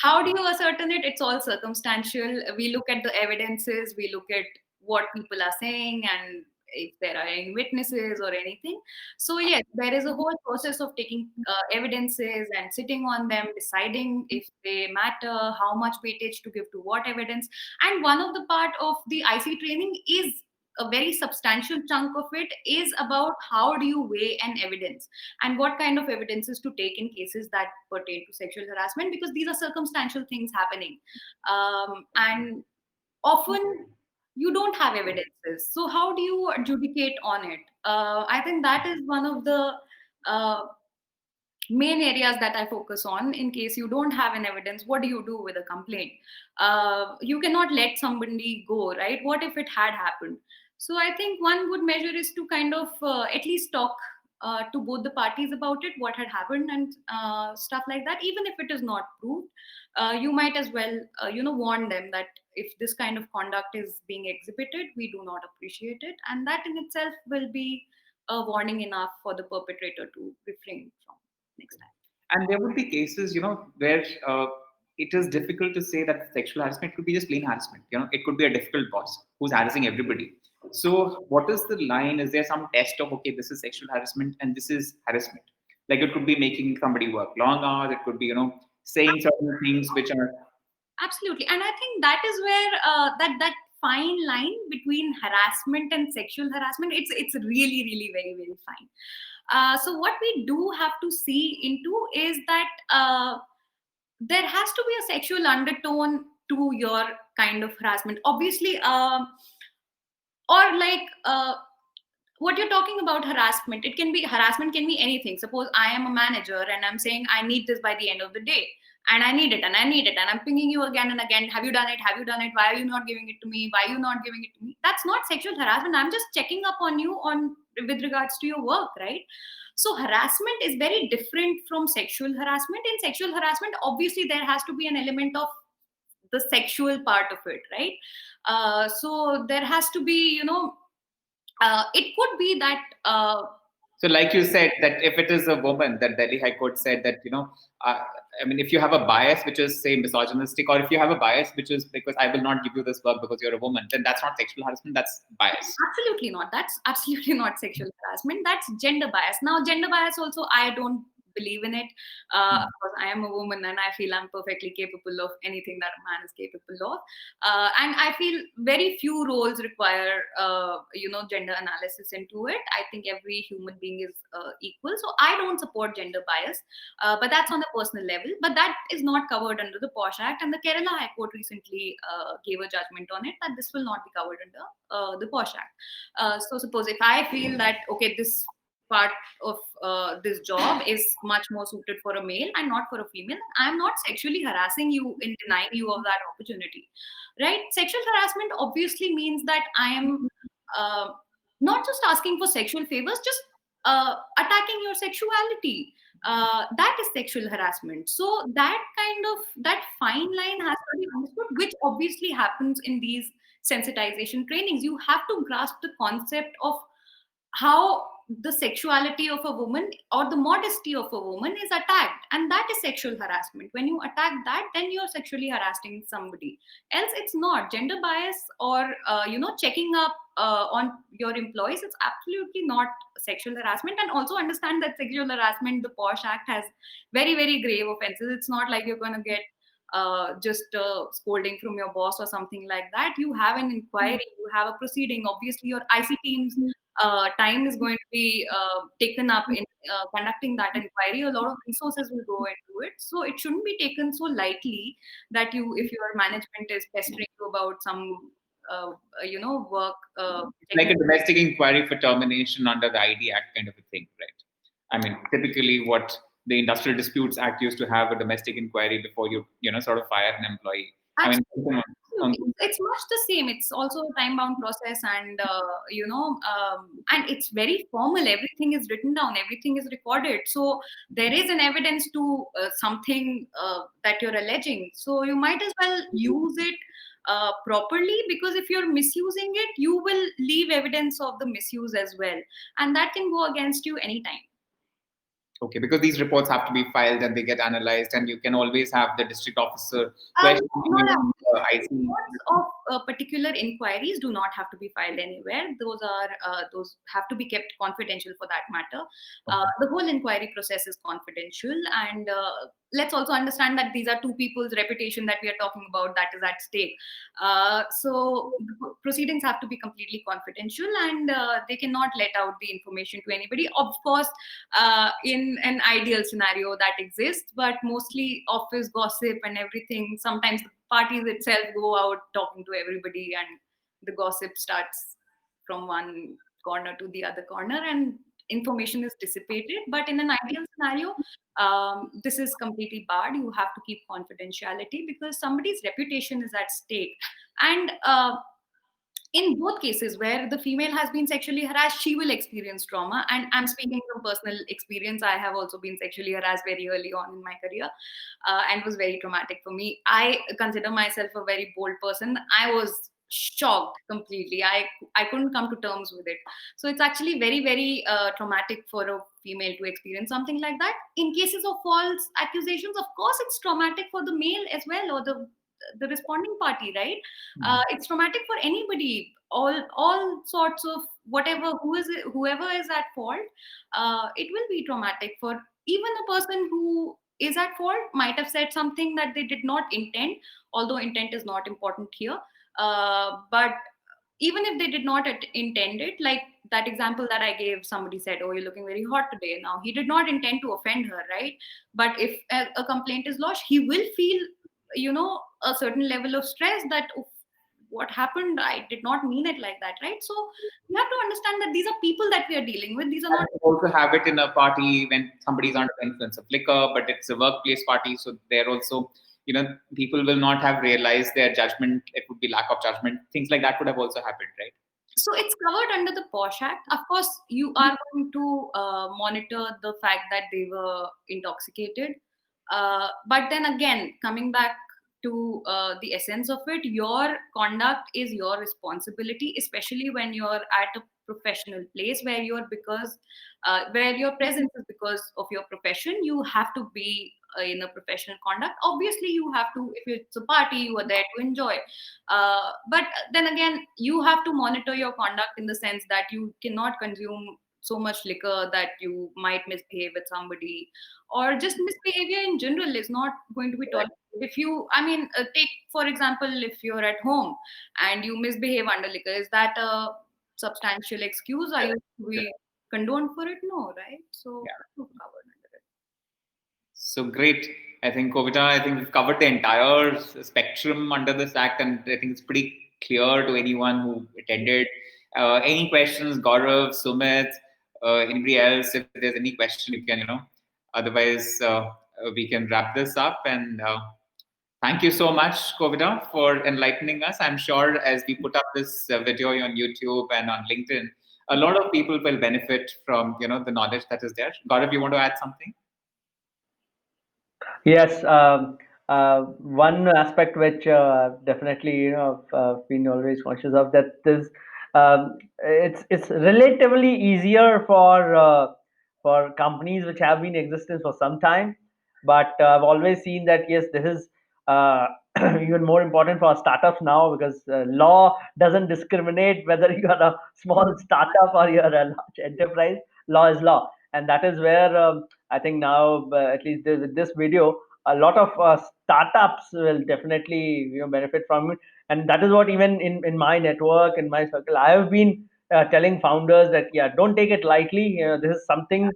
how do you ascertain it? It's all circumstantial. We look at the evidences, we look at what people are saying, and if there are any witnesses or anything. So yes, there is a whole process of taking evidences and sitting on them, deciding if they matter, how much weightage to give to what evidence. And one of the part of the IC training is, a very substantial chunk of it is about how do you weigh an evidence and what kind of evidences to take in cases that pertain to sexual harassment, because these are circumstantial things happening, and often you don't have evidences. So how do you adjudicate on it? I think that is one of the main areas that I focus on. In case you don't have an evidence, what do you do with a complaint? You cannot let somebody go, right? What if it had happened? So I think one good measure is to kind of at least talk to both the parties about it, what had happened, and stuff like that. Even if it is not proved, you might as well, warn them that if this kind of conduct is being exhibited, we do not appreciate it, and that in itself will be a warning enough for the perpetrator to refrain from next time. And there would be cases, where it is difficult to say that sexual harassment could be just plain harassment. It could be a difficult boss who's harassing everybody. So, what is the line? Is there some test of, okay, this is sexual harassment and this is harassment? Like, it could be making somebody work long hours. It could be, saying certain things which are. Absolutely, and I think that is where that fine line between harassment and sexual harassment, it's really really very very fine. So what we do have to see into is that there has to be a sexual undertone to your kind of harassment, obviously, or like. What you're talking about harassment, harassment can be anything. Suppose I am a manager and I'm saying I need this by the end of the day, and I need it and I need it, and I'm pinging you again and again, have you done it, have you done it, why are you not giving it to me, why are you not giving it to me? That's not sexual harassment. I'm just checking up on you on with regards to your work, right? So harassment is very different from sexual harassment. In sexual harassment, obviously there has to be an element of the sexual part of it, right? So there has to be, it could be that So, like you said, that if it is a woman, that Delhi High Court said that, uh, I mean, if you have a bias which is, say, misogynistic, or if you have a bias which is because I will not give you this work because you're a woman, then that's not sexual harassment, that's bias. absolutely not. That's absolutely not sexual harassment. That's gender bias. Now, gender bias also, I don't believe in it. Of course, I am a woman and I feel I'm perfectly capable of anything that a man is capable of. And I feel very few roles require, gender analysis into it. I think every human being is equal. So I don't support gender bias, but that's on a personal level. But that is not covered under the POSH Act. And the Kerala High Court recently gave a judgment on it that this will not be covered under the POSH Act. So suppose if I feel that, okay, this part of this job is much more suited for a male and not for a female, I'm not sexually harassing you in denying you of that opportunity, right? Sexual harassment obviously means that I am not just asking for sexual favors, just attacking your sexuality. That is sexual harassment. So that fine line has to be understood, which obviously happens in these sensitization trainings. You have to grasp the concept of how the sexuality of a woman or the modesty of a woman is attacked, and that is sexual harassment. When you attack that, then you're sexually harassing somebody else. It's not gender bias or checking up on your employees. It's absolutely not sexual harassment. And also understand that sexual harassment, the POSH Act has very very grave offenses. It's not like you're going to get just scolding from your boss or something like that. You have an inquiry, you have a proceeding. Obviously your IC teams time is going to be taken up in conducting that inquiry. A lot of resources will go into it, so it shouldn't be taken so lightly that if your management is pestering you about some work Like a domestic inquiry for termination under the ID Act kind of a thing, right? I mean, typically what the Industrial Disputes Act used to have a domestic inquiry before you, sort of fire an employee. I mean, it's much the same. It's also a time bound process, and and it's very formal. Everything is written down, everything is recorded, so there is an evidence to something that you're alleging, so you might as well use it properly, because if you're misusing it, you will leave evidence of the misuse as well, and that can go against you anytime. Okay, because these reports have to be filed and they get analyzed, and you can always have the district officer question Reports of particular inquiries do not have to be filed anywhere. Those have to be kept confidential for that matter. The whole inquiry process is confidential, and let's also understand that these are two people's reputation that we are talking about that is at stake. So proceedings have to be completely confidential, and they cannot let out the information to anybody. Of course, in an ideal scenario that exists, but mostly office gossip and everything, sometimes the parties itself go out talking to everybody, and the gossip starts from one corner to the other corner, and information is dissipated. But in an ideal scenario, this is completely barred. You have to keep confidentiality because somebody's reputation is at stake. And in both cases where the female has been sexually harassed, she will experience trauma. And I'm speaking from personal experience. I have also been sexually harassed very early on in my career, and it was very traumatic for me. I consider myself a very bold person. I was shocked completely. I couldn't come to terms with it. So it's actually very, very traumatic for a female to experience something like that. In cases of false accusations, of course, it's traumatic for the male as well, or the responding party, right? It's traumatic for anybody, all sorts of whatever, whoever is at fault. It will be traumatic for even a person who is at fault, might have said something that they did not intend, although intent is not important here. But even if they did not intend it, like that example that I gave, somebody said, "Oh, you're looking very hot today." Now, he did not intend to offend her, right? But if a complaint is lodged, he will feel, a certain level of stress that, "Oh, what happened? I did not mean it like that," right? So you have to understand that these are people that we are dealing with. These are not. You also have it in a party when somebody's under the influence of liquor, but it's a workplace party, so they're also, people will not have realized their judgment. It would be lack of judgment. Things like that would have also happened, right? So it's covered under the POSH Act. Of course, you are going to monitor the fact that they were intoxicated. But then again, coming back to the essence of it, your conduct is your responsibility, especially when you're at a professional place where your presence is because of your profession. You have to be in a professional conduct. Obviously, you have to, if it's a party, you are there to enjoy. But then again, you have to monitor your conduct in the sense that you cannot consume so much liquor that you might misbehave with somebody, or just misbehavior in general is not going to be tolerated. If you, take for example, if you're at home and you misbehave under liquor, is that a substantial excuse? Are you to be condoned for it? No, right? So covered under it. So great. I think, Kovita, I think we've covered the entire spectrum under this act, and I think it's pretty clear to anyone who attended. Any questions, Gaurav, Sumit, anybody else? If there's any question, you can, otherwise we can wrap this up. And thank you so much, Kovita, for enlightening us. I'm sure as we put up this video on YouTube and on LinkedIn, a lot of people will benefit from, the knowledge that is there. Gaurav, you want to add something? Yes, one aspect which definitely I've been always conscious of, that is it's relatively easier for companies which have been in existence for some time, but I've always seen that yes, this is uh, even more important for startups now, because law doesn't discriminate whether you are a small startup or you're a large enterprise. Law is law, and that is where I think now, at least with this video, a lot of startups will definitely benefit from it, and that is what even in my network, in my circle, I have been telling founders that yeah, don't take it lightly. This is something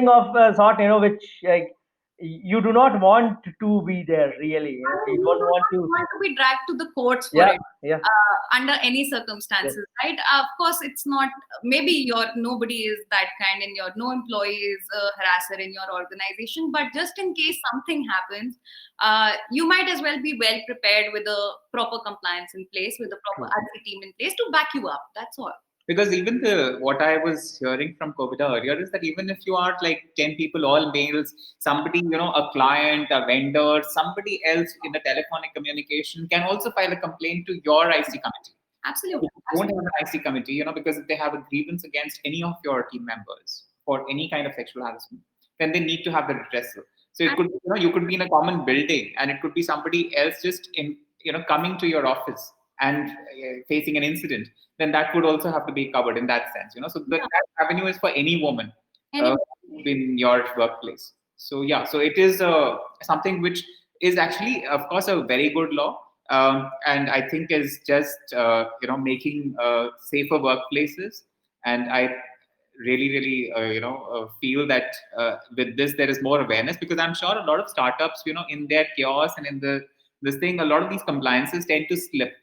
of sort, which like you do not want to be there really. You You don't do want not to. want to be dragged to the courts for Yeah, it, yeah, under any yes, circumstances, right? Of course, it's not. Maybe nobody is that kind, and no employee is a harasser in your organization. But just in case something happens, you might as well be well prepared with a proper compliance in place, with a proper true. RC team in place to back you up. That's all. Because even what I was hearing from Kovita earlier is that even if you are like 10 people, all males, somebody, a client, a vendor, somebody else in a telephonic communication can also file a complaint to your IC committee. Absolutely. If you don't have an IC committee, because if they have a grievance against any of your team members for any kind of sexual harassment, then they need to have the redressal. So it could, you could be in a common building, and it could be somebody else just coming to your office and facing an incident. Then that would also have to be covered in that sense. So that avenue is for any woman uh, in your workplace. So yeah, so it is something which is actually, of course, a very good law. And I think is just making safer workplaces. And I really feel that with this there is more awareness, because I'm sure a lot of startups, in their chaos and in this thing, a lot of these compliances tend to slip,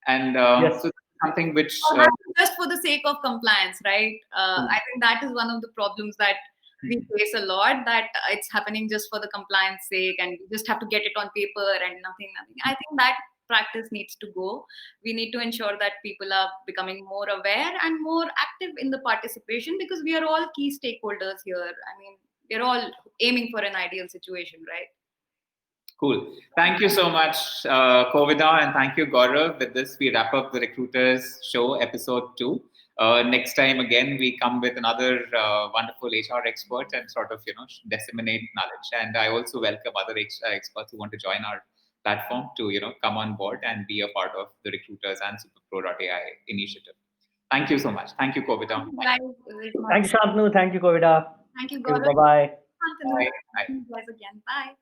and Yes. so something which Or just for the sake of compliance, right? I think that is one of the problems that we face a lot, that it's happening just for the compliance sake, and you just have to get it on paper and nothing. I think that practice needs to go. We need to ensure that people are becoming more aware and more active in the participation, because we are all key stakeholders here. I mean, we're all aiming for an ideal situation, right? Cool. Thank you so much, Kovida, and thank you, Gaurav. With this, we wrap up the Recruiters Show, episode 2. Next time, again, we come with another wonderful HR expert and sort of, disseminate knowledge. And I also welcome other experts who want to join our platform to, come on board and be a part of the Recruiters and SuperPro.ai initiative. Thank you so much. Thank you, Kovida. Guys, Thank you, Shantanu. Thank you, Kovida. Thank you, Bye Gaurav. bye. Shantanu. Bye. Bye. Thank you guys again. Bye.